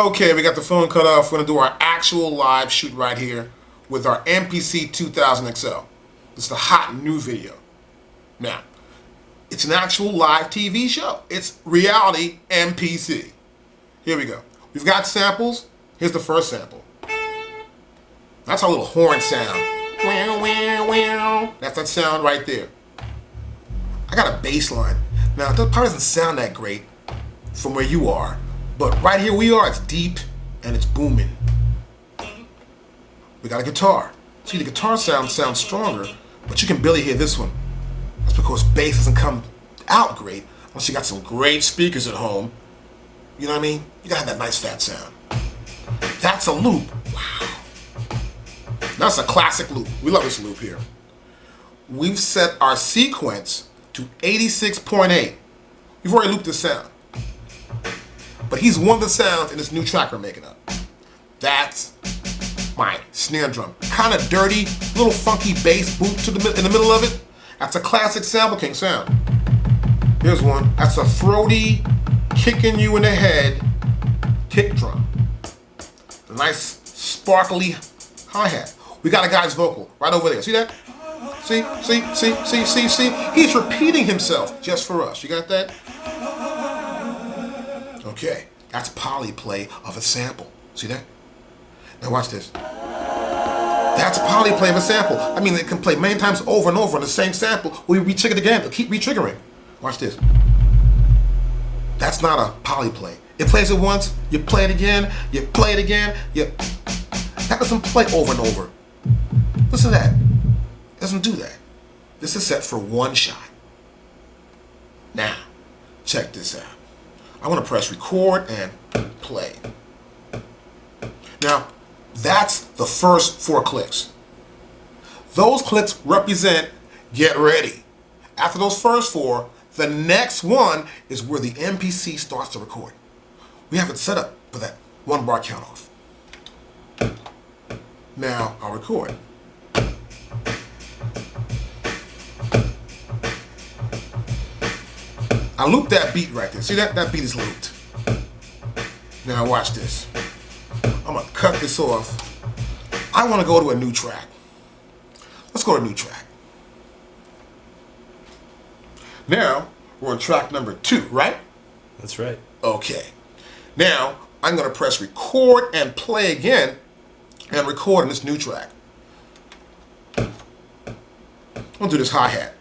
Okay, we got the phone cut off. We're going to do our actual live shoot right here with our MPC2000XL. This is the hot new video. Now, it's an actual live TV show. It's reality MPC. Here we go. We've got samples. Here's the first sample. That's our little horn sound. That's that sound right there. I got a bass line. Now, it probably doesn't sound that great from where you are, but right here we are, it's deep and it's booming. We got a guitar. See, the guitar sound sounds stronger, but you can barely hear this one. That's because bass doesn't come out great unless you got some great speakers at home. You know what I mean? You gotta have that nice fat sound. That's a loop. Wow. That's a classic loop. We love this loop here. We've set our sequence to 86.8. We've already looped this sound. But he's one of the sounds in this new track we're making up. That's my snare drum. Kind of dirty, little funky bass boot in the middle of it. That's a classic Sample King sound. Here's one. That's a throaty, kicking you in the head kick drum. A nice, sparkly hi-hat. We got a guy's vocal right over there. See that? See? He's repeating himself just for us. You got that? Okay, that's polyplay of a sample. See that? Now watch this. That's polyplay of a sample. I mean, it can play many times over and over on the same sample. We re-trigger it again. It'll keep re-triggering. Watch this. That's not a polyplay. It plays it once, you play it again, you play it again, that doesn't play over and over. Listen to that. It doesn't do that. This is set for one shot. Now, check this out. I want to press record and play. Now, that's the first 4 clicks. Those clicks represent get ready. After those first 4, the next one is where the MPC starts to record. We have it set up for that 1 bar count off. Now, I'll record. I looped that beat right there. See that? That beat is looped. Now watch this. I'm gonna cut this off. I wanna go to a new track. Let's go to a new track. Now, we're on track number 2, right? That's right. Okay. Now, I'm gonna press record and play again and record on this new track. I'm gonna do this hi-hat.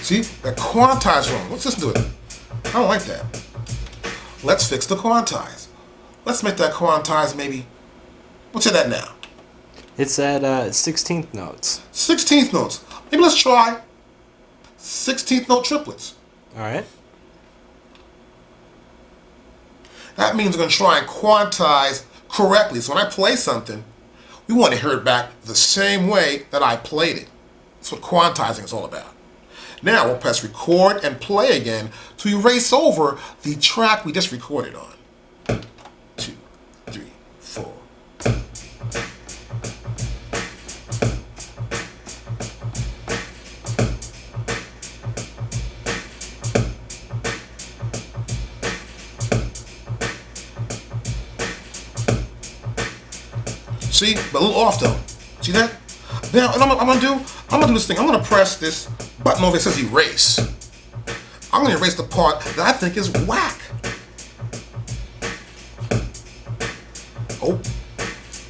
See, that quantize wrong. Let's listen to it. I don't like that. Let's fix the quantize. Let's make that quantize maybe, what's it at now? It's at 16th notes. 16th notes. Maybe let's try 16th note triplets. All right. That means we're going to try and quantize correctly. So when I play something, we want to hear it back the same way that I played it. That's what quantizing is all about. Now we'll press record and play again to erase over the track we just recorded on. 1, 2, 3, 4. See, but a little off though. See that? Now, and I'm gonna do this thing. I'm gonna press this button over that says erase. I'm gonna erase the part that I think is whack. Oh,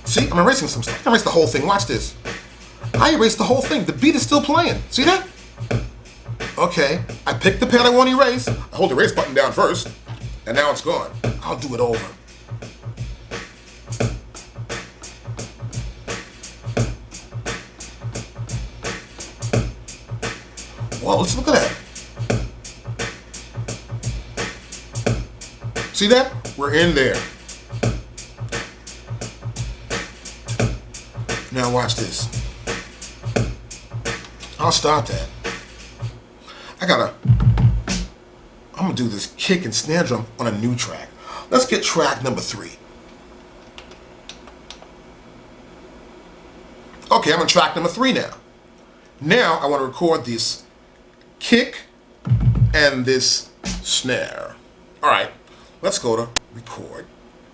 see, I'm erasing some stuff. I erase the whole thing. Watch this. I erased the whole thing. The beat is still playing. See that? Okay, I picked the pad I want to erase. I hold the erase button down first, and now it's gone. I'll do it over. Well, let's look at that. See that? We're in there. Now watch this. I'll stop that. I'm gonna do this kick and snare drum on a new track. Let's get track number 3. Okay, I'm on track number 3 now. Now I want to record this kick and this snare. All right, let's go to record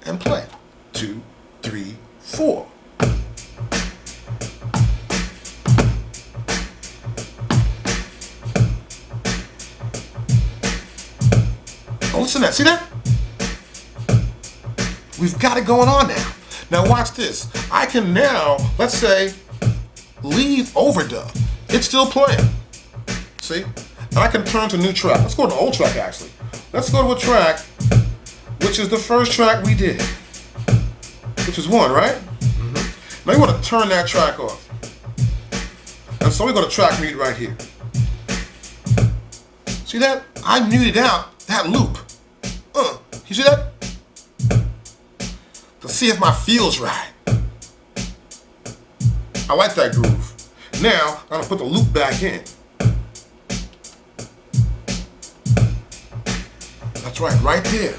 and play. 2, 3, 4. Oh, listen to that. See that? We've got it going on now. Now watch this. I can now, let's say, leave overdub. It's still playing. See? And I can turn to a new track. Let's go to the old track, actually. Let's go to a track, which is the first track we did. Which is 1, right? Mm-hmm. Now you want to turn that track off. And so we go to track mute right here. See that? I muted out that loop. You see that? To see if my feel's right. I like that groove. Now, I'm gonna put the loop back in. That's right there.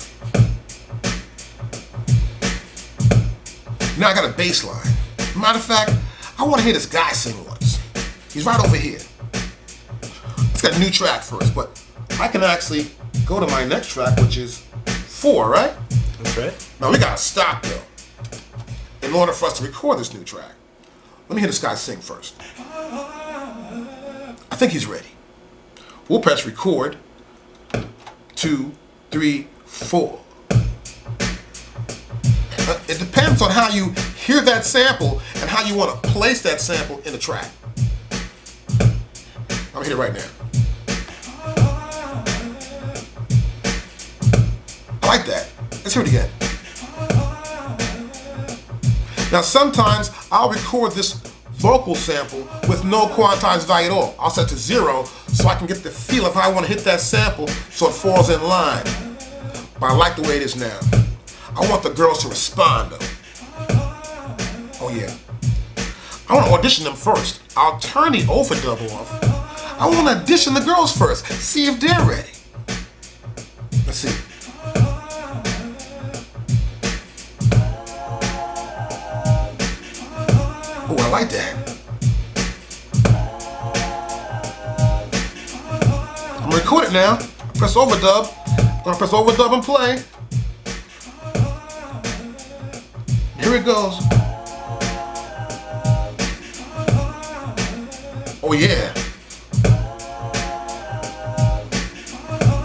Now I got a bass line. Matter of fact, I wanna hear this guy sing once. He's right over here. Let's get a new track first, but I can actually go to my next track, which is 4, right? That's right. Now we gotta stop though, in order for us to record this new track. Let me hear this guy sing first. I think he's ready. We'll press record. 2, 3, 4. It depends on how you hear that sample and how you want to place that sample in the track. I'm gonna hit it right now. I like that. Let's hear it again. Now sometimes I'll record this vocal sample with no quantized value at all. I'll set to 0 so I can get the feel of how I want to hit that sample so it falls in line. But I like the way it is now. I want the girls to respond though. Oh yeah. I want to audition them first. I'll turn the overdub off. I want to audition the girls first. See if they're ready. Let's see. Oh, I like that. I'm gonna record it now. Press overdub. I'm gonna press overdub and play. Here it goes. Oh yeah.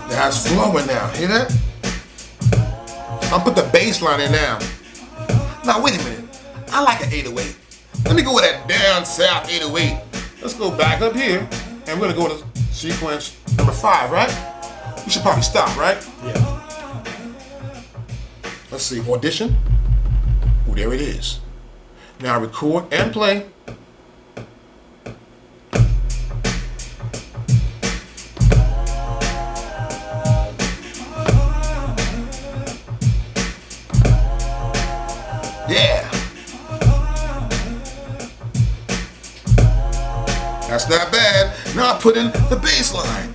That's flowing now. Hear that? I'll put the bass line in now. Now wait a minute. I like an 808. Let me go with that down south 808. Let's go back up here and we're gonna go to sequence number 5, right? We should probably stop, right? Yeah. Let's see, audition. Oh, there it is. Now record and play. Yeah. That's not bad. Now I put in the bass line.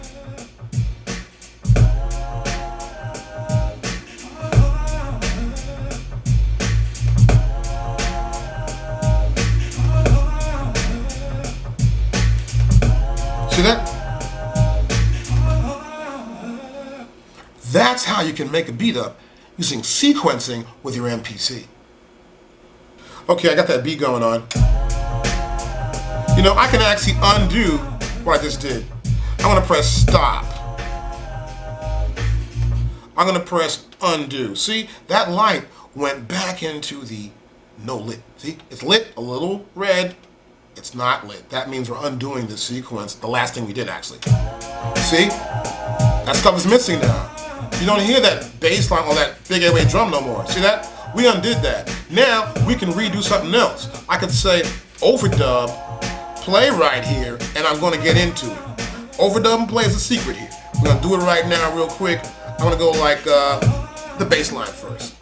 See that? That's how you can make a beat up using sequencing with your MPC. Okay, I got that beat going on. You know, I can actually undo what I just did. I'm gonna press stop. I'm gonna press undo. See, that light went back into the no lit. See, it's lit, a little red. It's not lit. That means we're undoing the sequence, the last thing we did actually. See, that stuff is missing now. You don't hear that bass line or that big 808 drum no more. See that? We undid that. Now we can redo something else. I could say overdub, play right here, and I'm gonna get into it. Overdub and play is a secret here. We're gonna do it right now real quick. I'm gonna go like the bass line first.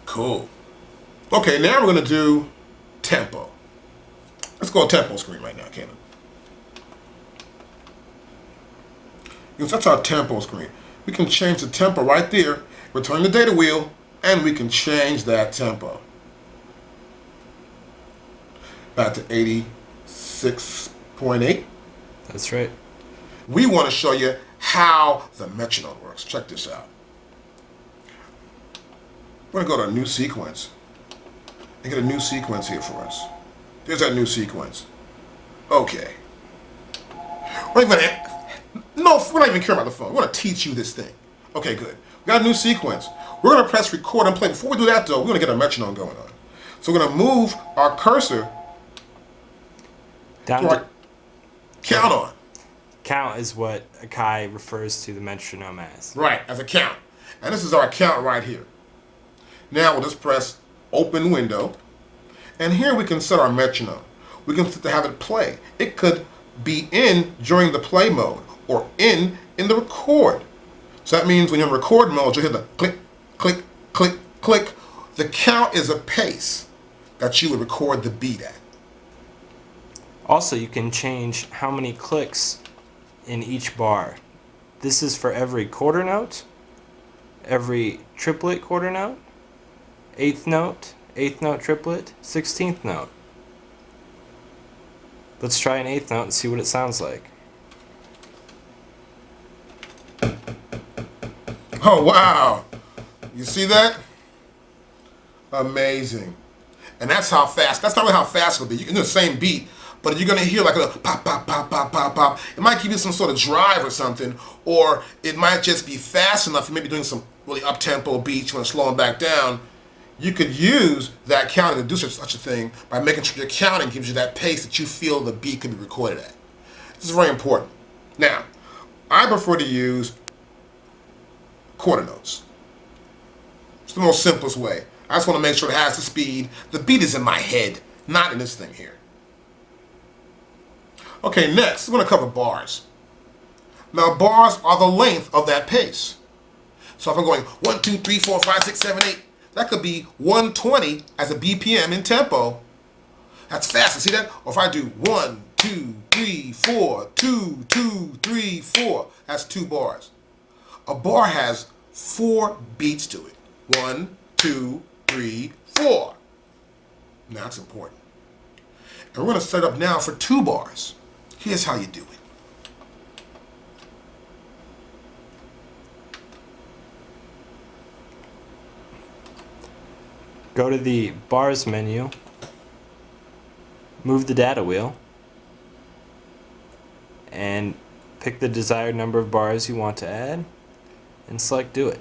Cool. Okay, now we're gonna do tempo. Let's go on tempo screen right now, Cannon. That's our tempo screen. We can change the tempo right there. Return the data wheel, and we can change that tempo. Back to 86.8. That's right. We want to show you how the metronome works. Check this out. We're going to go to a new sequence and get a new sequence here for us. There's that new sequence. Okay. We're not even caring about the phone. We want to teach you this thing. Okay, good. We got a new sequence. We're going to press record and play. Before we do that, though, we're going to get our metronome going on. So we're going to move our cursor Down to our to count on. count is what AKAI refers to the metronome as. Right, as a count. And this is our count right here. Now we'll just press open window. And here we can set our metronome. We can set to have it play. It could be in during the play mode or in the record. So that means when you're in record mode, you'll hear the click, click, click, click. The count is a pace that you would record the beat at. Also, you can change how many clicks in each bar. This is for every quarter note, every triplet quarter note, eighth note triplet, 16th note. Let's try an eighth note and see what it sounds like. Oh, wow. You see that? Amazing. And that's how fast, that's not really how fast it'll be. You can do the same beat, but you're going to hear like a pop, pop, pop, pop, pop, pop. It might give you some sort of drive or something, or it might just be fast enough. You may be doing some really up-tempo beats, you want to slow them back down. You could use that counting to do such a thing by making sure your counting gives you that pace that you feel the beat can be recorded at. This is very important. Now, I prefer to use quarter notes. It's the most simplest way. I just want to make sure it has the speed. The beat is in my head, not in this thing here. Okay, next, we're going to cover bars. Now, bars are the length of that pace. So if I'm going 1, 2, 3, 4, 5, 6, 7, 8, that could be 120 as a BPM in tempo. That's fast. See that? Or if I do 1, 2, 3, 4, 2, 2, 3, 4, that's 2 bars. A bar has 4 beats to it. 1, 2, 3, 4. Now that's important. And we're going to set up now for 2 bars. Here's how you do it. Go to the bars menu, move the data wheel, and pick the desired number of bars you want to add, and select do it.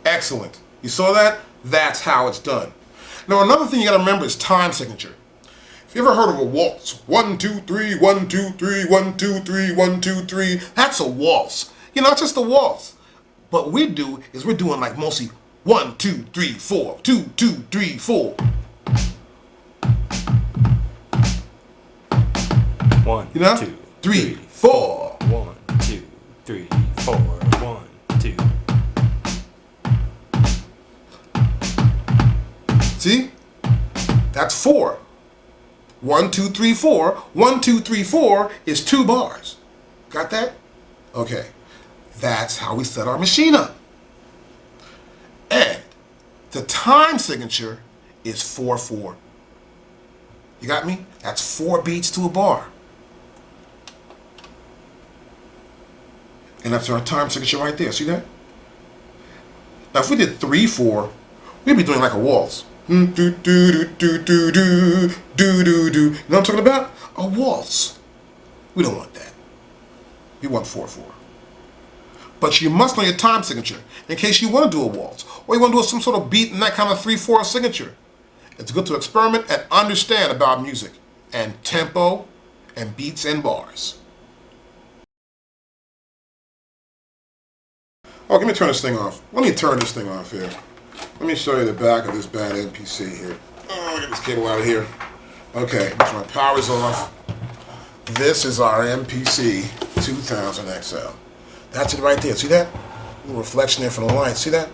Excellent. You saw that? That's how it's done. Now another thing you got to remember is time signature. If you ever heard of a waltz, 1, 2, 3, 1, 2, 3, 1, 2, 3, 1, 2, 3, that's a waltz. You know, it's just a waltz. But what we do is we're doing like mostly 1, 2, 3, 4, 2, 2, 3, 4. 1, You know? 2, 3, 4. 1, 2, 3, 4, 1, 2. See? That's 4. 1, 2, 3, 4. 1, 2, 3, 4 is 2 bars. Got that? Okay. That's how we set our machine up. And the time signature is 4/4. You got me? That's 4 beats to a bar. And that's our time signature right there. See that? Now if we did 3/4, we'd be doing like a waltz. Do do do do do do do do do. You know what I'm talking about? A waltz. We don't want that. We want 4/4. But you must know your time signature in case you want to do a waltz or you want to do some sort of beat in that kind of 3/4 signature. It's good to experiment and understand about music and tempo and beats and bars. Oh, let me turn this thing off. Let me turn this thing off here. Let me show you the back of this bad MPC here. Oh, get this cable out of here. Okay, so my power's off. This is our MPC2000XL. That's it right there. See that? A little reflection there from the light. See that?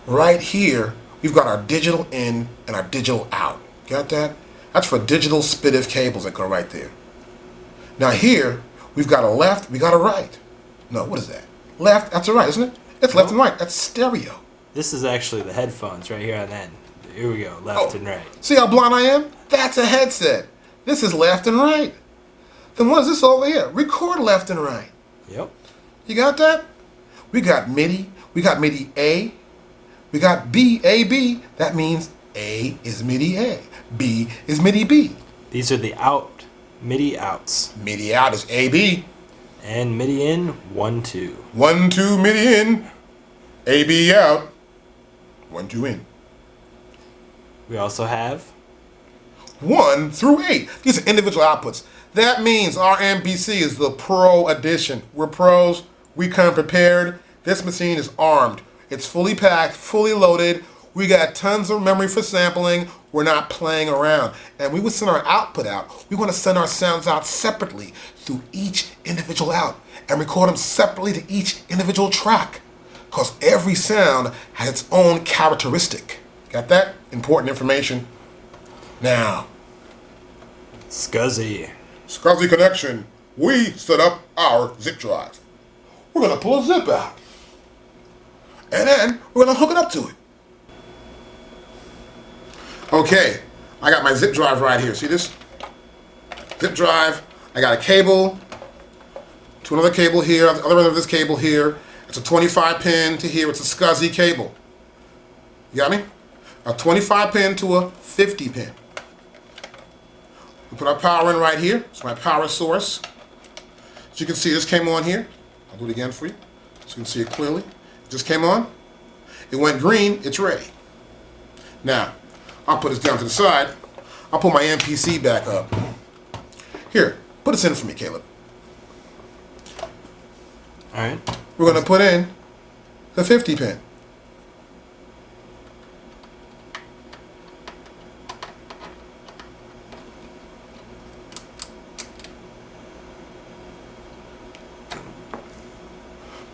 Right here, we've got our digital in and our digital out. Got that? That's for digital SPDIF cables that go right there. Now here, we've got a left, we got a right. No, what is that? Left, that's a right, isn't it? It's left and right. That's stereo. This is actually the headphones right here on the end. Here we go, left and right. See how blind I am? That's a headset. This is left and right. Then what is this over here? Record left and right. Yep. You got that? We got MIDI. We got MIDI A. We got B, A, B. That means A is MIDI A. B is MIDI B. These are the out, MIDI outs. MIDI out is A, B. And MIDI in, 1, 2. 1, 2, MIDI in. A, B out. 1, 2 in. We also have 1 through 8. These are individual outputs. That means our MPC is the Pro Edition. We're pros. We come prepared. This machine is armed. It's fully packed, fully loaded. We got tons of memory for sampling. We're not playing around. And we would send our output out. We want to send our sounds out separately through each individual out and record them separately to each individual track. Because every sound has its own characteristic. Got that? Important information. Now, SCSI. SCSI connection. We set up our zip drive. We're going to pull a zip out. And then we're going to hook it up to it. Okay, I got my zip drive right here. See this? Zip drive. I got a cable to another cable here, the other end of this cable here. It's a 25 pin to here. It's a SCSI cable. You got me? A 25 pin to a 50 pin. We put our power in right here. It's my power source. As you can see, this came on here. I'll do it again for you so you can see it clearly. It just came on. It went green. It's ready. Now, I'll put this down to the side. I'll pull my MPC back up. Here, put this in for me, Caleb. All right. We're going to put in the 50 pin.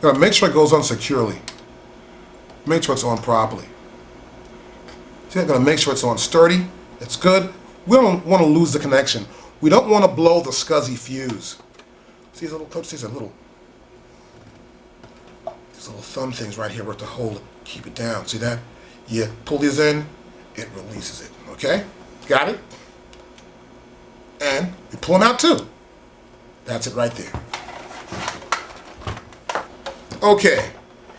Gotta make sure it goes on securely. Make sure it's on properly. See, I'm gonna make sure it's on sturdy. It's good. We don't want to lose the connection. We don't want to blow the SCSI fuse. See these little clips? These little thumb things right here work to hold it, keep it down. See that? You pull these in, it releases it. Okay? Got it? And you pull them out too. That's it right there. Okay,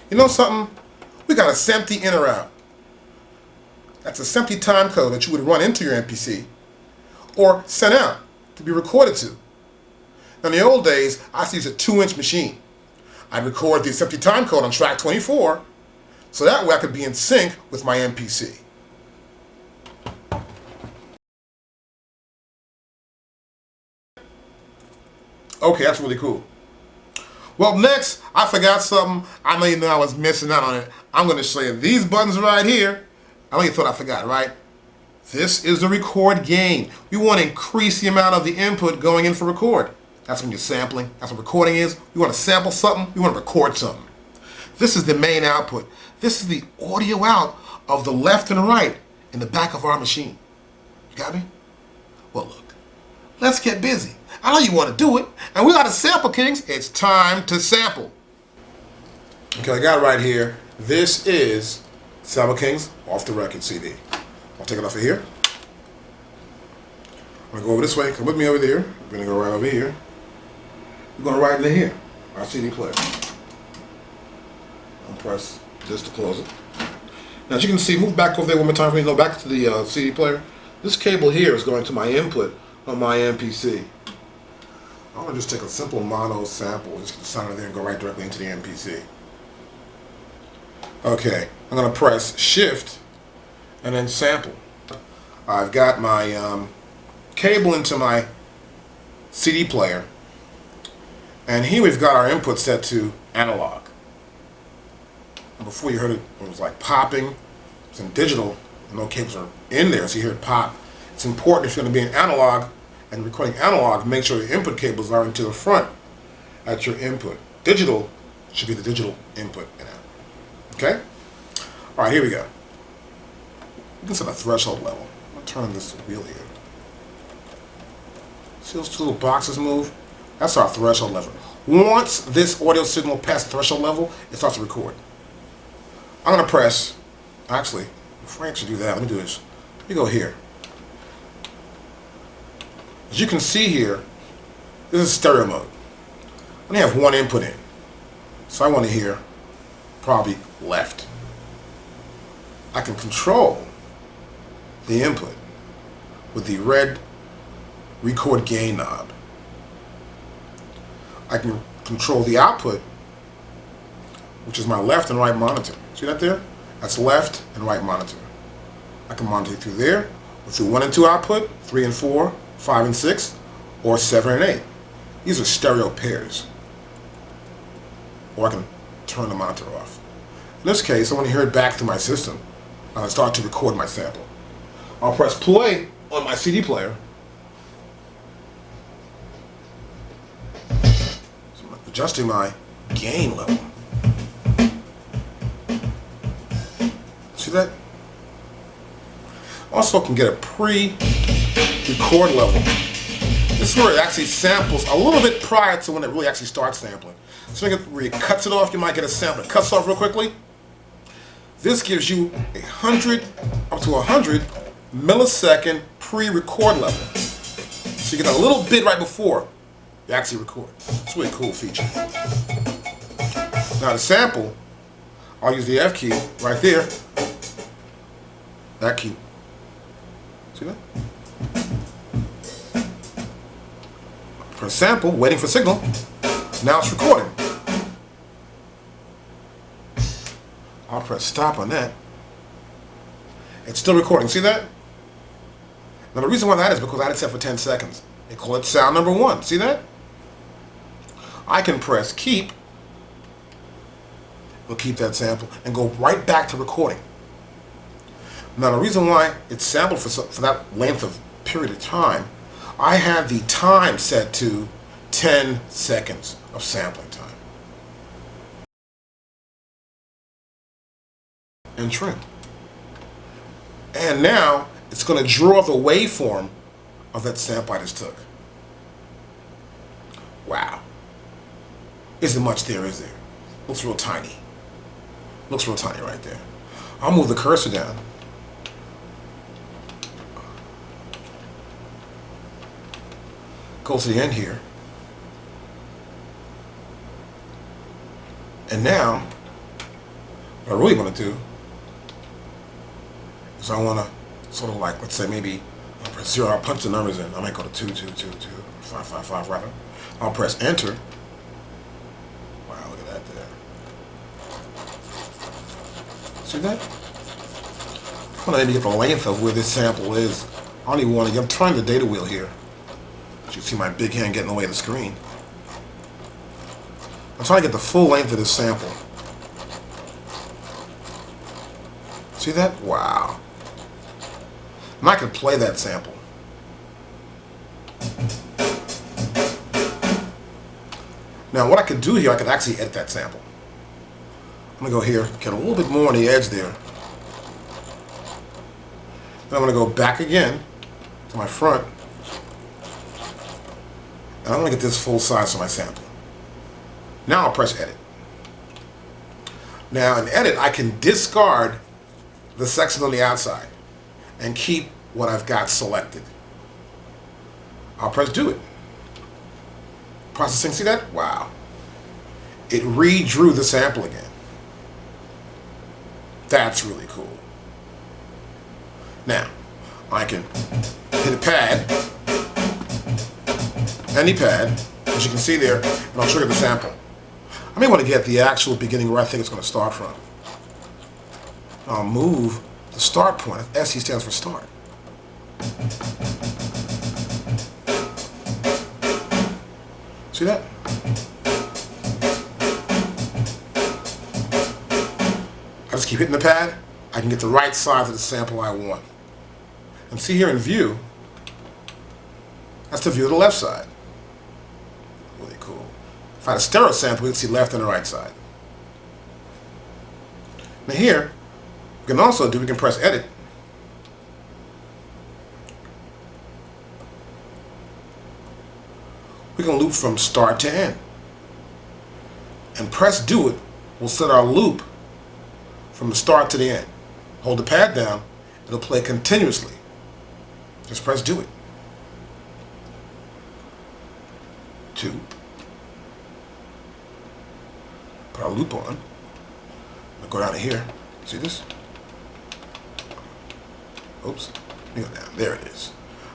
you know something? We got a SMPTE in or out. That's a SMPTE time code that you would run into your MPC or send out to be recorded to. Now, in the old days, I used to use a 2-inch machine. I'd record the SMPTE time code on track 24 so that way I could be in sync with my MPC. Okay, that's really cool. Well, next, I forgot something. I know you know I was missing out on it. I'm going to show you these buttons right here. I know you thought I forgot, right? This is the record gain. We want to increase the amount of the input going in for record. That's when you're sampling. That's what recording is. You want to sample something, you want to record something. This is the main output. This is the audio out of the left and right in the back of our machine. You got me? Well, look, let's get busy. I know you want to do it, and we got to sample, Kings. It's time to sample. Okay, I got it right here. This is Sample Kings Off the Record CD. I'll take it off of here. I'm going to go over this way. Come with me over there. We're going to go right over here. We're going to right into here. Our CD player. I'll press this to close it. Now, as you can see, move back over there one more time for me. Go back to the CD player. This cable here is going to my input on my MPC. I'm going to just take a simple mono sample, just get the sound in there and go right directly into the MPC. Okay, I'm going to press Shift and then Sample. I've got my cable into my CD player, and here we've got our input set to analog. And before you heard it, it was like popping. It's in digital, no cables are in there, so you hear it pop. It's important if you're going to be in analog and recording analog, make sure your input cables are into the front at your input. Digital should be the digital input and out. Okay? Alright, here we go. You can set a threshold level. I'm going to turn this wheel here. See those two little boxes move? That's our threshold level. Once this audio signal passes the threshold level, it starts to record. I'm going to press, actually, before I actually do that, let me do this. Let me go here. As you can see here, this is stereo mode. I only have one input in. So I want to hear probably left. I can control the input with the red record gain knob. I can control the output, which is my left and right monitor. See that there? That's left and right monitor. I can monitor through there with the 1 and 2 output, 3 and 4, 5 and 6, or 7 and 8. These are stereo pairs. Or I can turn the monitor off. In this case, I want to hear it back through my system. I'll start to record my sample. I'll press play on my CD player. So I'm adjusting my gain level. See that? Also can get a pre-record level. This is where it actually samples a little bit prior to when it really actually starts sampling. So where it cuts it off, you might get a sample. It cuts off real quickly. This gives you 100 up to 100 millisecond pre-record level. So you get a little bit right before you actually record. It's a really cool feature. Now to sample, I'll use the F key right there. That key. See that? Press sample, waiting for signal. Now it's recording. I'll press stop on that. It's still recording. See that? Now the reason why that is because I had it set for 10 seconds. They call it sound number 1. See that? I can press keep. It'll keep that sample and go right back to recording. Now the reason why it's sampled for that length of period of time, I have the time set to 10 seconds of sampling time. And trim. And now it's going to draw the waveform of that sample I just took. Wow. Isn't much there, is there? Looks real tiny. Looks real tiny right there. I'll move the cursor down. Go to the end here. And now, what I really want to do is I want to sort of like, let's say maybe, I'll press 0, I'll punch the numbers in. I might go to 2, 2, 2, 2, 5, 5, 5, rather. I'll press enter. Wow, look at that there. See that? I want to maybe get the length of where this sample is. I don't even want to, I'm trying the data wheel here. You see my big hand getting in the way of the screen. I'm trying to get the full length of this sample. See that? Wow. And I can play that sample. Now what I could do here, I could actually edit that sample. I'm going to go here, get a little bit more on the edge there. Then I'm going to go back again to my front. And I want to get this full size of my sample. Now I'll press edit. Now in edit, I can discard the section on the outside and keep what I've got selected. I'll press do it. Processing, see that? Wow. It redrew the sample again. That's really cool. Now, I can hit a pad, any pad, as you can see there, and I'll trigger the sample. I may want to get the actual beginning where I think it's going to start from. I'll move the start point. SE stands for start. See that? I just keep hitting the pad. I can get the right size of the sample I want. And see here in view, that's the view of the left side. Really cool. If I had a stereo sample, you'd see left and the right side. Now here, we can also do, we can press edit. we can loop from start to end. And press do it will set our loop from the start to the end. Hold the pad down, it'll play continuously. Just press do it. 2. Put our loop on. I'll go down to here. See this? Oops. Let me go down. There it is.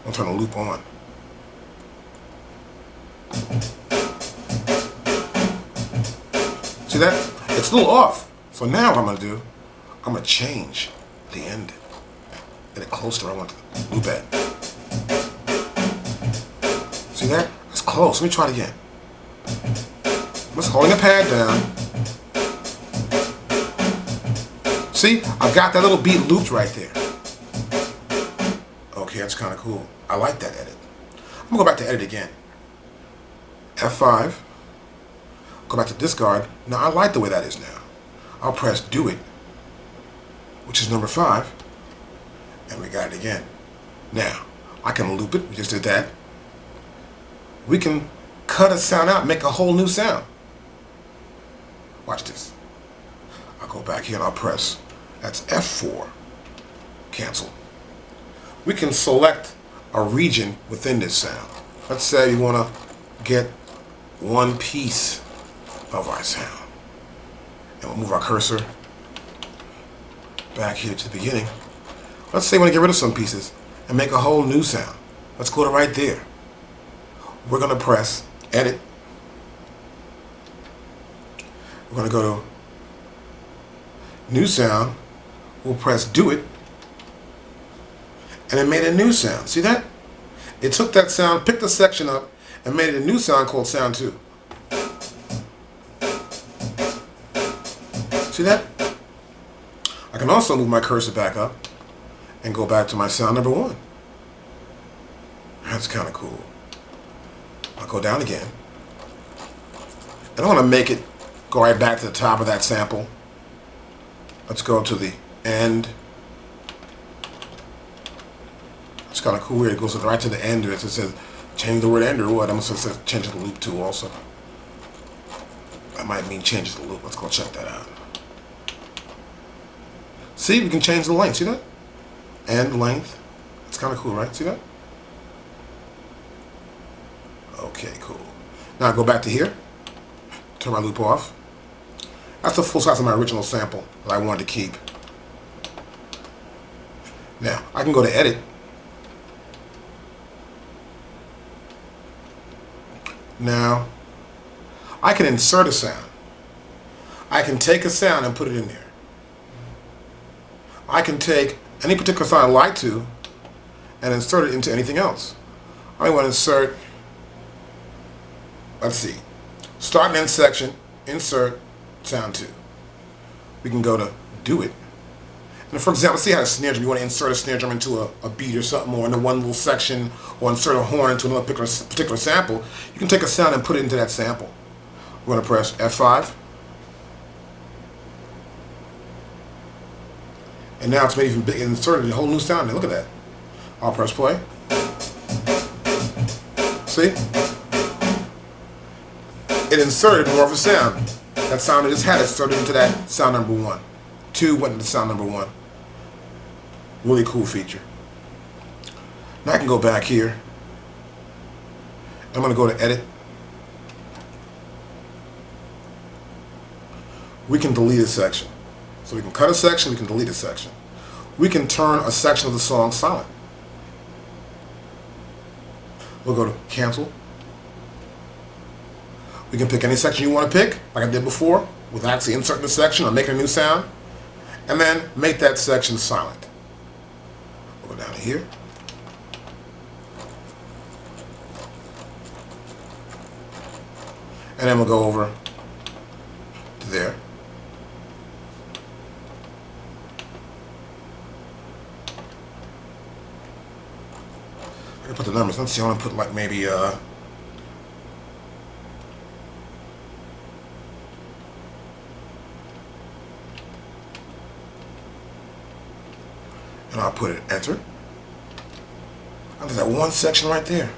I'm turning the loop on. See that? It's a little off. So now what I'm going to do, I'm going to change the end. Get it close to where I want the loop at. See that? It's close. Let me try it again. I'm just holding the pad down. See? I've got that little beat looped right there. Okay, that's kind of cool. I like that edit. I'm going to go back to edit again. F5. Go back to discard. Now I like the way that is now. I'll press do it, which is number 5. And we got it again. Now, I can loop it. We just did that. We can cut a sound out and make a whole new sound. Watch this. I'll go back here and I'll press. That's F4. Cancel. We can select a region within this sound. Let's say we want to get one piece of our sound. And we'll move our cursor back here to the beginning. Let's say we want to get rid of some pieces and make a whole new sound. Let's go to right there. We're going to press edit. We're going to go to new sound. We'll press do it. And it made a new sound. See that? It took that sound, picked the section up, and made it a new sound called sound 2. See that? I can also move my cursor back up and go back to my sound number 1. That's kind of cool. I'll go down again. And I want to make it go right back to the top of that sample. Let's go to the end. It's kind of cool where it goes right to the end. It says change the word end or what. I'm going to change the loop too also. That might mean change the loop. Let's go check that out. See, we can change the length. See that? And length. It's kind of cool, right? See that? Okay, cool. Now I go back to here. Turn my loop off. That's the full size of my original sample that I wanted to keep. Now, I can go to edit. Now, I can insert a sound. I can take a sound and put it in there. I can take any particular sound I like to and insert it into anything else. I want to insert, let's see, start and end section, insert, sound 2. We can go to do it. And for example, see how a snare drum, you want to insert a snare drum into a beat or something, or into one little section, or insert a horn into another particular sample. You can take a sound and put it into that sample. We're going to press F5. And now it's made even big, inserted a whole new sound. Look at that. I'll press play. See? It inserted more of a sound. That sound I just had inserted into that sound number 1. 2 went into sound number 1. Really cool feature. Now I can go back here. I'm going to go to edit. We can delete a section. So we can cut a section, we can delete a section. We can turn a section of the song silent. We'll go to cancel. We can pick any section you want to pick, like I did before, with actually inserting the section or making a new sound, and then make that section silent. We'll go down to here. And then we'll go over to there. I can put the numbers. Let's see, I want to put like maybe and I'll put it enter. And there's that one section right there.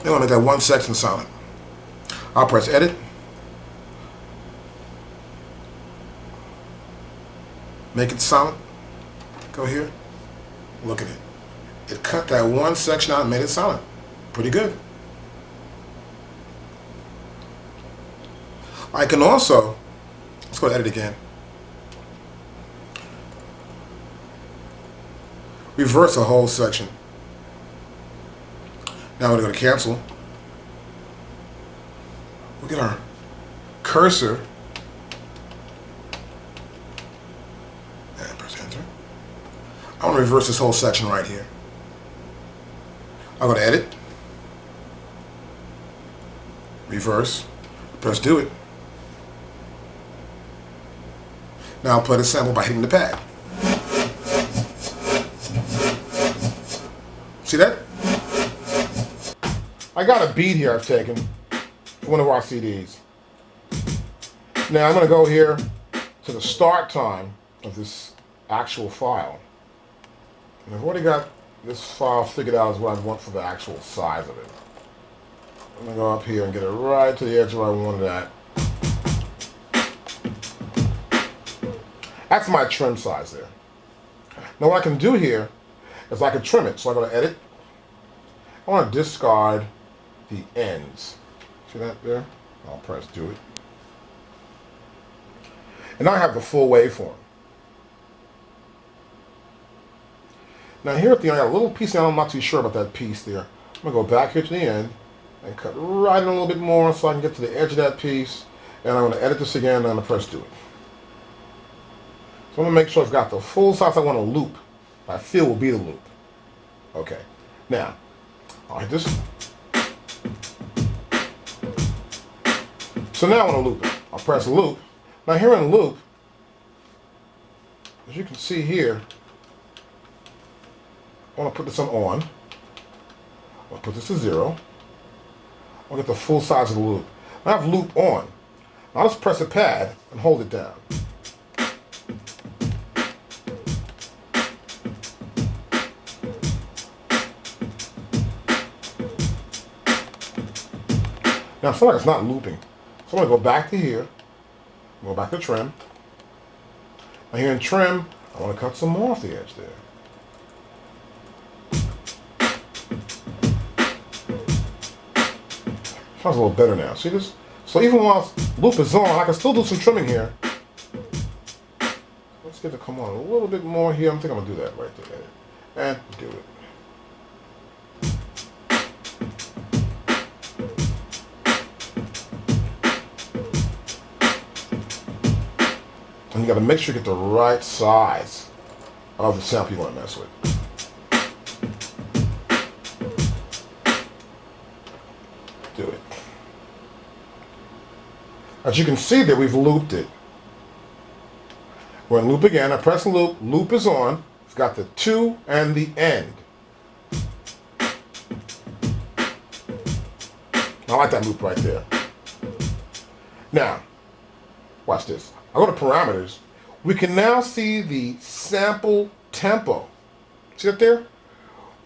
Now I'll make that one section silent. I'll press edit. Make it silent. Go here. Look at it. It cut that one section out and made it silent. Pretty good. I can also, let's go to edit again. Reverse a whole section. Now we're going to cancel. Look at our cursor. And press enter. I want to reverse this whole section right here. I'll go to edit. Reverse. Press do it. Now I'll play the sample by hitting the pad. See that? I got a beat here I've taken for one of our CDs. Now I'm going to go here to the start time of this actual file. And I've already got this file figured out as what I want for the actual size of it. I'm going to go up here and get it right to the edge where I wanted it at. That's my trim size there. Now what I can do here is I can trim it. So I go to edit. I want to discard the ends. See that there? I'll press do it. And now I have the full waveform. Now here at the end, I got a little piece there. I'm not too sure about that piece there. I'm going to go back here to the end and cut right in a little bit more so I can get to the edge of that piece. And I'm going to edit this again and I'm going to press do it. So I'm going to make sure I've got the full size I want to loop. I feel will be the loop. Okay. Now, I'll hit this. So now I want to loop it. I'll press loop. Now here in loop, as you can see here, I want to put this on. I'll put this to 0. I'll get the full size of the loop. I have loop on. Now let's press a pad and hold it down. Now, it's not like it's not looping. So I'm going to go back to here, go back to trim. Now here in trim, I want to cut some more off the edge there. Sounds a little better now. See this? So even while loop is on, I can still do some trimming here. Let's get it to come on a little bit more here. I think I'm going to do that right there. And do it. And you got to make sure you get the right size of the sample you want to mess with. Do it. As you can see there, we've looped it. We're in loop again. I press loop. Loop is on. It's got the to and the end. I like that loop right there. Now, watch this. I go to parameters. We can now see the sample tempo. See that there?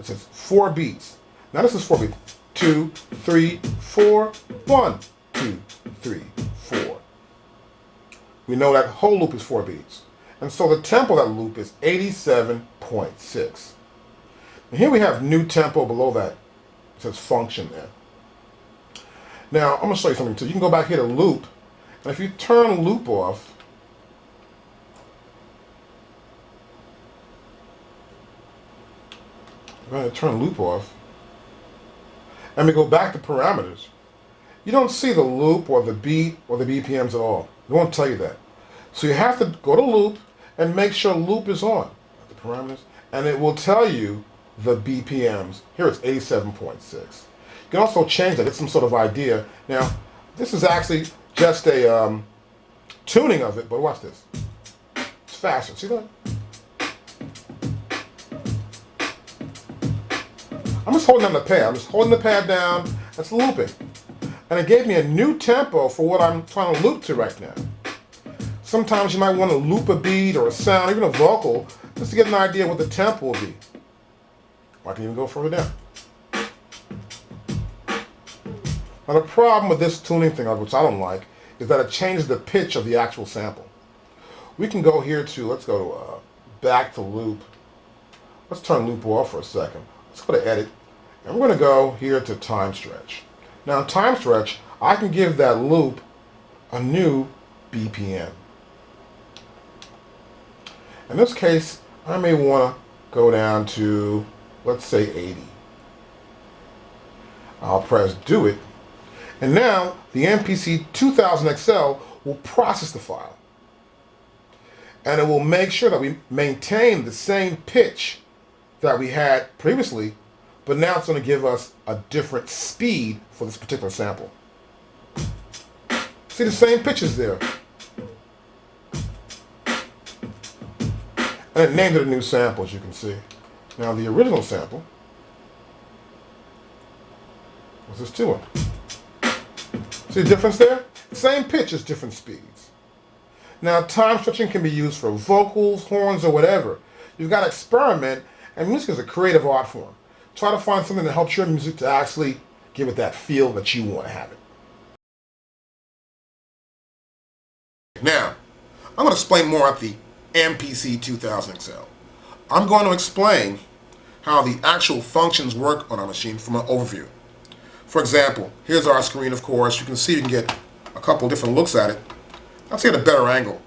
It says 4 beats. Now this is 4 beats. 2, 3, 4, 1, 2, 3, 4. We know that whole loop is 4 beats. And so the tempo of that loop is 87.6. And here we have new tempo below that. It says function there. Now, I'm going to show you something too. You can go back here to loop. And if you turn loop off, I'm going to turn loop off, and we go back to parameters. You don't see the loop or the beat or the BPMs at all. It won't tell you that. So you have to go to loop and make sure loop is on at the parameters, and it will tell you the BPMs. Here it's 87.6. You can also change that, get some sort of idea. Now, this is actually just a tuning of it, but watch this. It's faster. See that? I'm just holding on the pad. I'm just holding the pad down. That's looping. And it gave me a new tempo for what I'm trying to loop to right now. Sometimes you might want to loop a beat or a sound, even a vocal, just to get an idea what the tempo will be. I can even go further down. Now the problem with this tuning thing, which I don't like, is that it changes the pitch of the actual sample. We can go here to, let's go to back to loop. Let's turn loop off for a second. Let's go to edit, and we're going to go here to time stretch. Now in time stretch, I can give that loop a new BPM. In this case, I may want to go down to, let's say 80. I'll press do it, and now the MPC2000XL will process the file. And it will make sure that we maintain the same pitch that we had previously, but now it's going to give us a different speed for this particular sample. See, the same pitch is there. And it named it a new sample, as you can see. Now the original sample was this 2-1. See the difference there? Same pitch, just different speeds. Now time stretching can be used for vocals, horns, or whatever. You've got to experiment, and music is a creative art form. Try to find something that helps your music to actually give it that feel that you want to have it. Now, I'm going to explain more about the MPC2000XL. I'm going to explain how the actual functions work on our machine from an overview. For example, here's our screen, of course. You can see you can get a couple different looks at it. Let's get a better angle.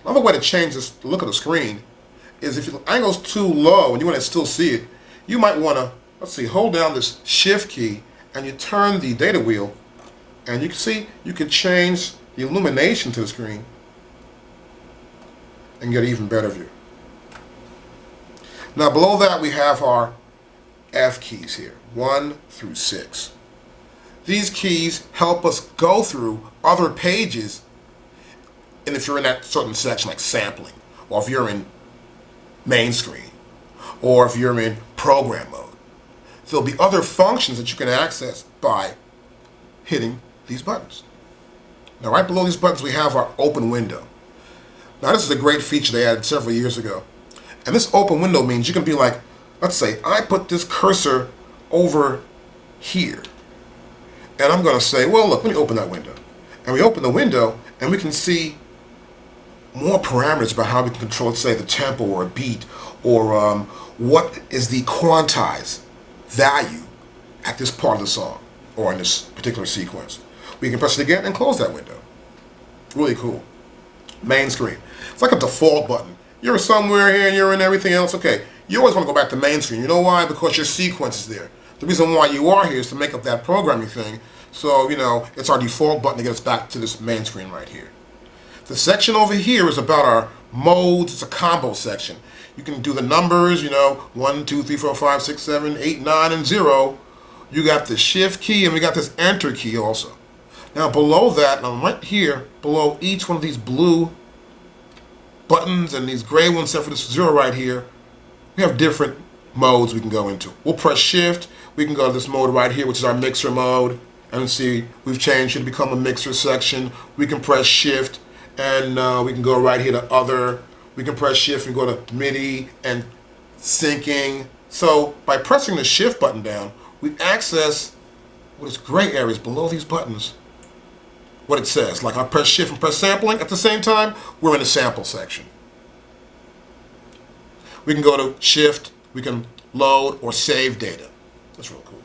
Another way to change this look of the screen is if the angle's too low and you want to still see it, you might want to, let's see, hold down this shift key and you turn the data wheel, and you can see you can change the illumination to the screen and get an even better view. Now below that we have our F keys here, 1 through 6. These keys help us go through other pages, and if you're in that certain section like sampling, or if you're in main screen, or if you're in program mode, there'll be other functions that you can access by hitting these buttons. Now right below these buttons we have our open window. Now this is a great feature they added several years ago. And this open window means you can be like, let's say I put this cursor over here. And I'm going to say, well look, let me open that window. And we open the window and we can see more parameters about how we can control, let's say, the tempo or a beat, or what is the quantized value at this part of the song or in this particular sequence. We can press it again and close that window. Really cool. Main screen. It's like a default button. You're somewhere here and you're in everything else. Okay, you always want to go back to main screen. You know why? Because your sequence is there. The reason why you are here is to make up that programming thing. So, you know, it's our default button to get us back to this main screen right here. The section over here is about our modes. It's a combo section. You can do the numbers, you know, 1, 2, 3, 4, 5, 6, 7, 8, 9, and 0. You got the shift key and we got this enter key also. Now below that, now right here, below each one of these blue buttons and these gray ones, except for this 0 right here, we have different modes we can go into. We'll press shift, we can go to this mode right here, which is our mixer mode, and see we've changed it to become a mixer section. We can press shift and we can go right here to other. We can press shift and go to MIDI and syncing. So by pressing the shift button down, we access what is gray areas below these buttons. What it says, like I press shift and press sampling at the same time, we're in the sample section. We can go to shift, we can load or save data. That's real cool.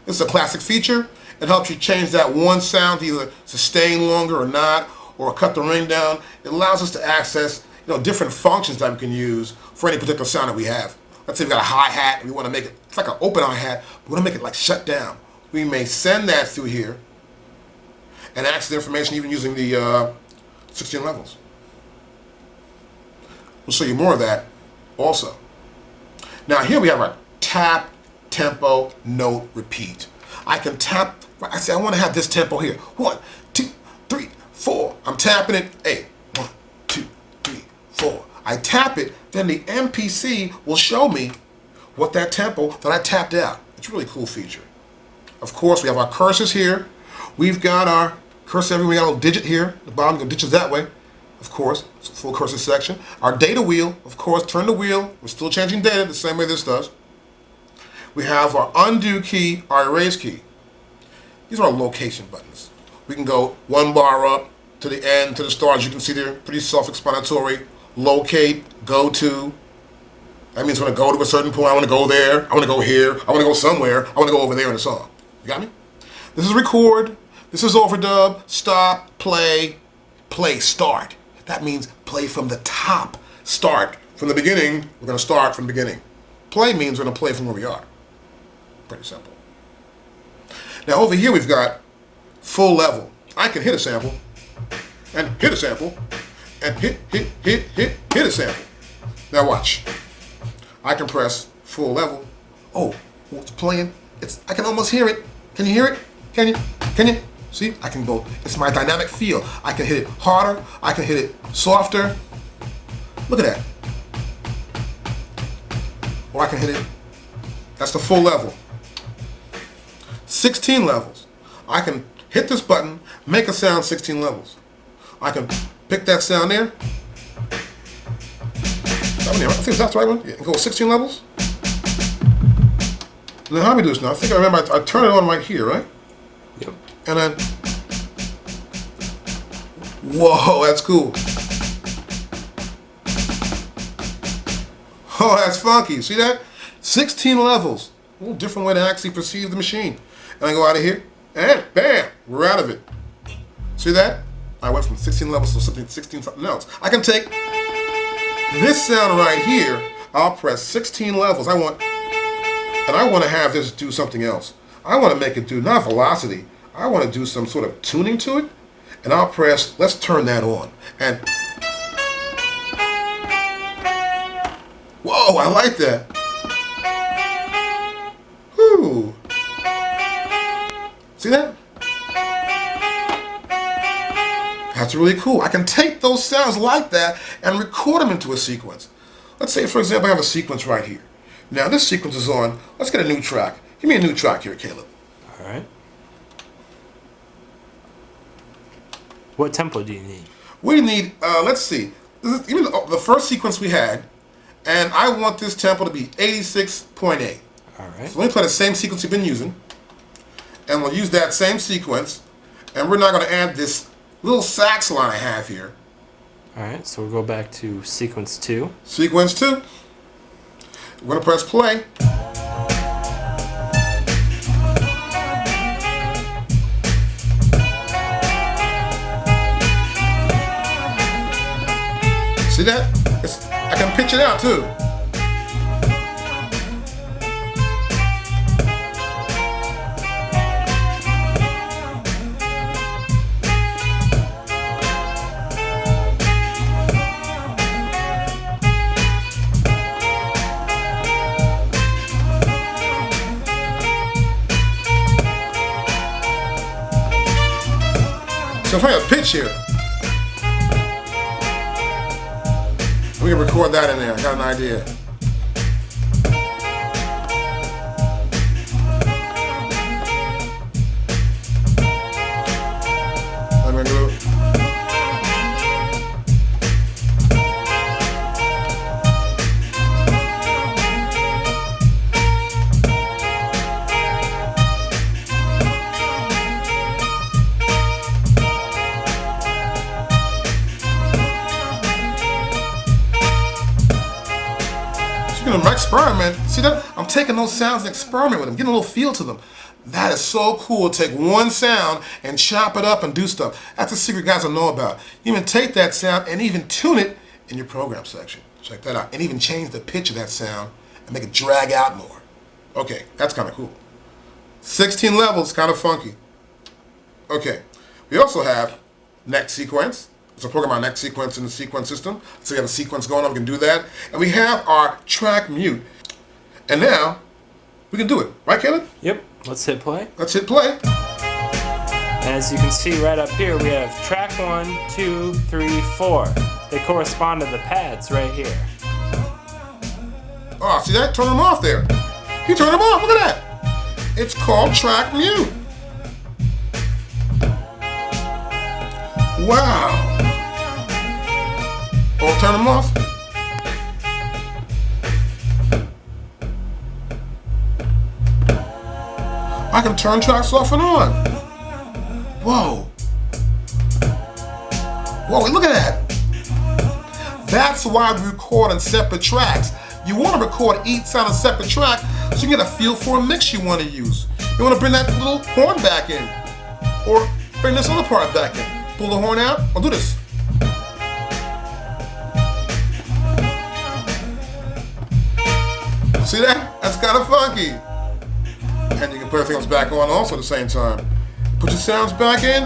This is a classic feature. It helps you change that one sound to either sustain longer or not, or cut the ring down. It allows us to access, you know, different functions that we can use for any particular sound that we have. Let's say we've got a hi-hat and we want to make it, it's like an open hi-hat, but we want to make it like shut down. We may send that through here and access the information even using the 16 levels. We'll show you more of that also. Now here we have our tap, tempo, note, repeat. I can tap, I say I want to have this tempo here. 1, 2, 3, 4. I'm tapping it. Hey, 1, 2, 3, 4. I tap it, then the MPC will show me what that tempo that I tapped out. It's a really cool feature. Of course, we have our cursors here. We've got our cursor everywhere. We got a little digit here. The bottom go digits that way. Of course, it's a full cursor section. Our data wheel, of course, turn the wheel. We're still changing data the same way this does. We have our undo key, our erase key. These are our location buttons. We can go one bar up to the end, to the start. As you can see there, pretty self-explanatory. Locate, go to. That means when I go to a certain point, I want to go there, I want to go here, I want to go somewhere, I want to go over there in the song. You got me? This is record, this is overdub, stop, play, start. That means play from the top. Start from the beginning, we're going to start from the beginning. Play means we're going to play from where we are. Pretty simple. Now over here we've got full level. I can hit a sample, and hit a sample, and hit a sample. Now watch. I can press full level. Oh, it's playing. I can almost hear it. Can you hear it? Can you? See, I can go. It's my dynamic feel. I can hit it harder. I can hit it softer. Look at that. Or I can hit it. That's the full level. 16 levels. I can hit this button, make a sound 16 levels. I can pick that sound there. I think that's the right one. Yeah, go 16 levels. And then how do we do this now? I think I remember I turn it on right here, right? Yep. And then, whoa, that's cool. Oh, that's funky. See that? 16 levels. A little different way to actually perceive the machine. And I go out of here, and bam, we're out of it. See that? I went from 16 levels to something 16 something else. I can take this sound right here. I'll press 16 levels. I want to have this do something else. I want to make it do not velocity. I want to do some sort of tuning to it. And I'll press, let's turn that on. And whoa, I like that. Whoo. See that? That's really cool. I can take those sounds like that and record them into a sequence. Let's say, for example, I have a sequence right here. Now, this sequence is on. Let's get a new track. Give me a new track here, Caleb. All right. What tempo do you need? We need, let's see. This is even the first sequence we had, and I want this tempo to be 86.8. All right. So let me play the same sequence we've been using, and we'll use that same sequence, and we're not going to add this little sax line I have here. All right, so we'll go back to sequence 2. Sequence 2. We're going to press play. See that? I can pitch it out too. So I'm playing a pitch here. We can record that in there. I got an idea. Let me go. My experiment, see that? I'm taking those sounds and experiment with them, getting a little feel to them. That is so cool. Take one sound and chop it up and do stuff. That's a secret guys don't know about. You even take that sound and even tune it in your program section. Check that out. And even change the pitch of that sound and make it drag out more. Okay, that's kind of cool. 16 levels, kind of funky. Okay, we also have next sequence. So program our next sequence in the sequence system. So we have a sequence going on, we can do that. And we have our track mute. And now, we can do it. Right, Caleb? Yep. Let's hit play. Let's hit play. And as you can see right up here, we have track 1, 2, 3, 4. They correspond to the pads right here. Oh, see that? Turn them off there. You turn them off. Look at that. It's called track mute. Wow. Oh, turn them off. I can turn tracks off and on. Whoa. Whoa, look at that. That's why we record on separate tracks. You want to record each sound on a separate track so you can get a feel for a mix you want to use. You want to bring that little horn back in, or bring this other part back in. Pull the horn out, or do this. See that? That's kind of funky. And you can put everything else back on also at the same time. Put your sounds back in,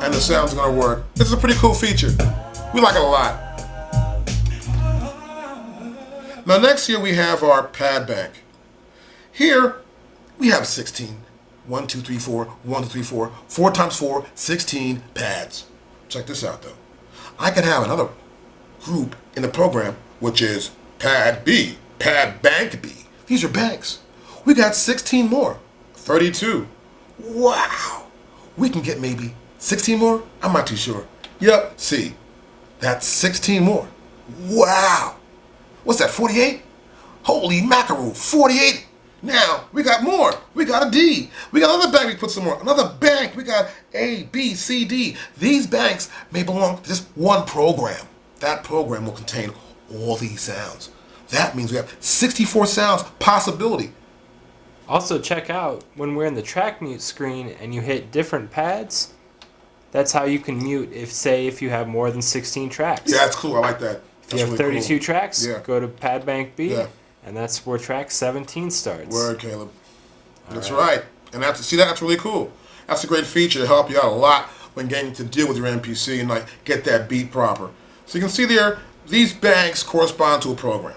and the sound's gonna work. This is a pretty cool feature. We like it a lot. Now next here we have our pad bank. Here we have 16. 1, 2, 3, 4, 1, 2, 3, 4. 4 times 4, 16 pads. Check this out though. I can have another group in the program which is pad B, pad bank B. These are banks. We got 16 more. 32. Wow. We can get maybe 16 more? I'm not too sure. Yep, see. That's 16 more. Wow. What's that, 48? Holy mackerel, 48. Now, we got more. We got a D. We got another bank we put some more. Another bank. We got A, B, C, D. These banks may belong to just one program. That program will contain all these sounds. That means we have 64 sounds possibility. Also check out when we're in the track mute screen and you hit different pads, that's how you can mute if you have more than 16 tracks. Yeah, that's cool. I like that. If you have 32 tracks, Yeah. go to pad bank B, Yeah. and that's where track 17 starts. Word, Caleb. That's right. And that's really cool. That's a great feature to help you out a lot when getting to deal with your MPC and like get that beat proper. So you can see there, these banks correspond to a program.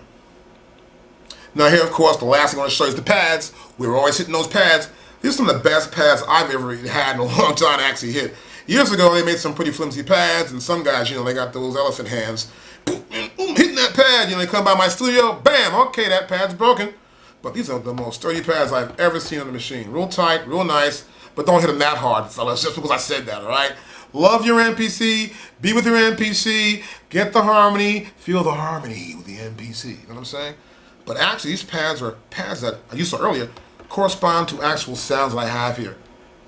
Now here, of course, the last thing I want to show you is the pads. We're always hitting those pads. These are some of the best pads I've ever had in a long time to actually hit. Years ago, they made some pretty flimsy pads, and some guys, they got those elephant hands. Boom, boom, hitting that pad, they come by my studio, bam, okay, that pad's broken. But these are the most sturdy pads I've ever seen on the machine. Real tight, real nice, but don't hit them that hard, fellas, just because I said that, all right? Love your MPC, be with your MPC, get the harmony, feel the harmony with the MPC, you know what I'm saying? But actually, these pads are pads that I used to earlier correspond to actual sounds that I have here.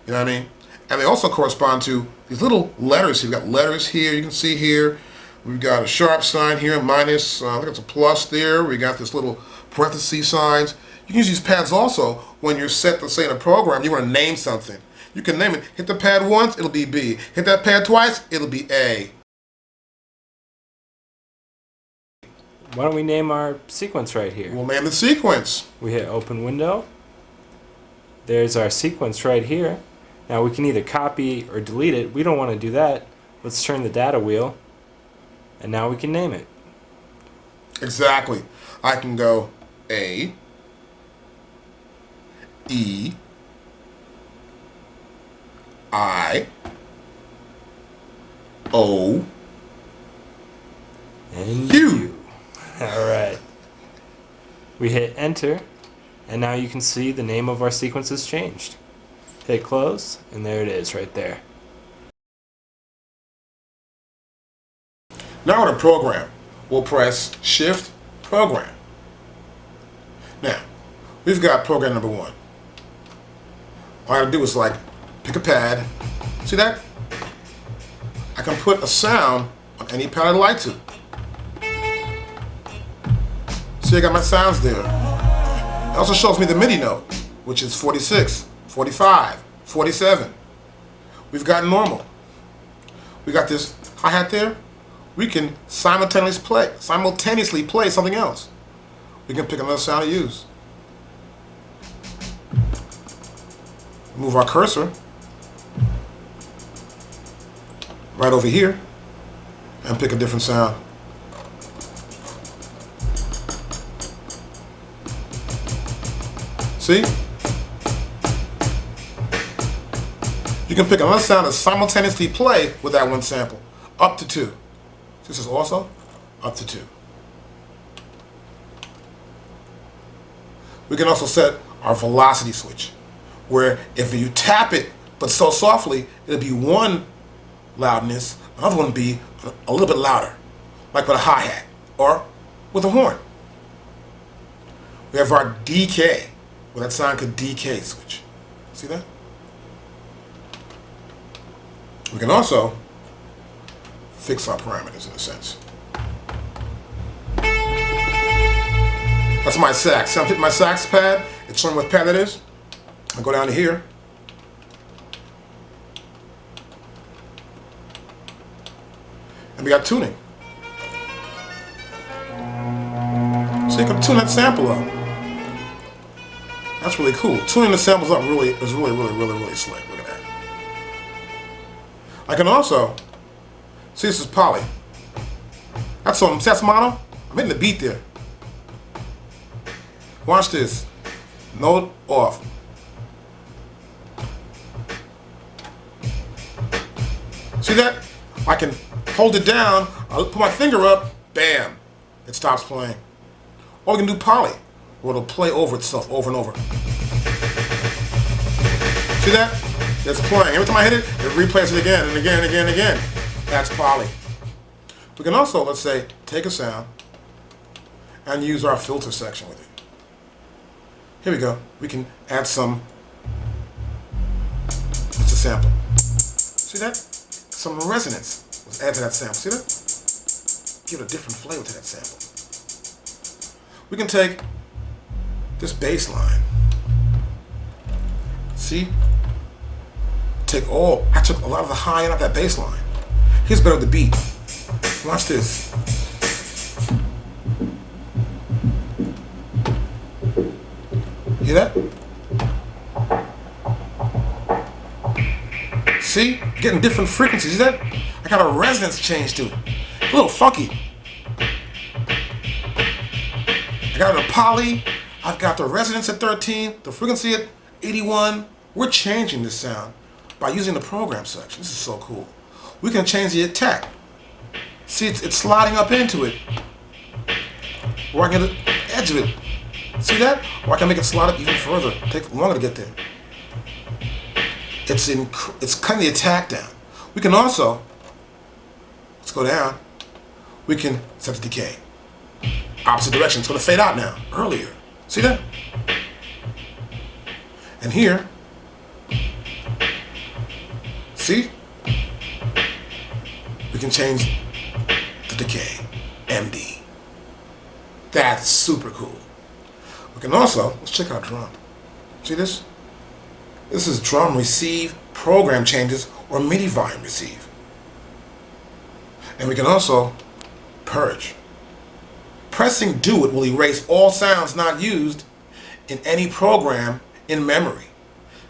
You know what I mean? And they also correspond to these little letters here. We've got letters here, you can see here. We've got a sharp sign here, minus, I think it's a plus there. We got this little parenthesis signs. You can use these pads also when you're set to say in a program, you want to name something. You can name it. Hit the pad once, it'll be B. Hit that pad twice, it'll be A. Why don't we name our sequence right here? We'll name the sequence. We hit open window. There's our sequence right here. Now we can either copy or delete it. We don't want to do that. Let's turn the data wheel. And now we can name it. Exactly. I can go A, E, I, O, and U. All right. We hit enter, and now you can see the name of our sequence has changed. Hit close, and there it is right there. Now with a program, we'll press Shift Program. Now, we've got program number 1. All I gotta do is like pick a pad. See that? I can put a sound on any pad I'd like to. See, I got my sounds there. It also shows me the MIDI note, which is 46, 45, 47. We've got normal. We got this hi-hat there. We can simultaneously play something else. We can pick another sound to use. Move our cursor right over here and pick a different sound. See? You can pick another sound to simultaneously play with that one sample. Up to 2. This is also up to 2. We can also set our velocity switch, where if you tap it, but so softly, it'll be one loudness, another one will be a little bit louder, like with a hi-hat or with a horn. We have our decay, where that sound could decay switch. See that? We can also fix our parameters in a sense. That's my sax. So I'm hitting my sax pad. It's showing what pad that is. I go down to here. And we got tuning. So you can tune that sample up. That's really cool. Tuning the samples up is really slick. Look at that. I can also see this is poly. That's mono. I'm hitting the beat there. Watch this. Note off. See that? I can hold it down. I'll put my finger up. Bam. It stops playing. Or we can do poly, where it'll play over itself over and over. See that? It's playing. Every time I hit it, it replays it again and again and again and again. That's poly. We can also, let's say, take a sound and use our filter section with it. Here we go. We can add some. It's a sample. See that? Some resonance was added to that sample. See that? Give it a different flavor to that sample. We can take this bass line. See? I took a lot of the high end of that bass line. Here's better with the beat. Watch this. Hear that? See? Getting different frequencies. See that? I got a resonance change to it. A little funky. I got a poly. I've got the resonance at 13, the frequency at 81. We're changing this sound by using the program section. This is so cool. We can change the attack. See, it's sliding up into it. Or I can get the edge of it. See that? Or I can make it slide up even further. Take longer to get there. It's cutting the attack down. We can also, let's go down. We can set the decay. Opposite direction. It's going to fade out now. Earlier. See that? And here, see? We can change the decay. MD. That's super cool. We can also, let's check out drum. See this? This is drum receive, program changes, or MIDI volume receive. And we can also purge. Pressing do it will erase all sounds not used in any program in memory.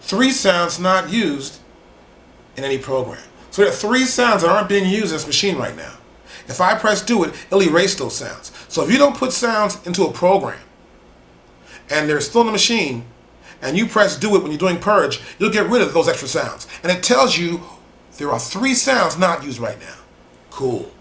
3 sounds not used in any program. So there are 3 sounds that aren't being used in this machine right now. If I press do it, it'll erase those sounds. So if you don't put sounds into a program and they're still in the machine and you press do it when you're doing purge, you'll get rid of those extra sounds. And it tells you there are 3 sounds not used right now. Cool.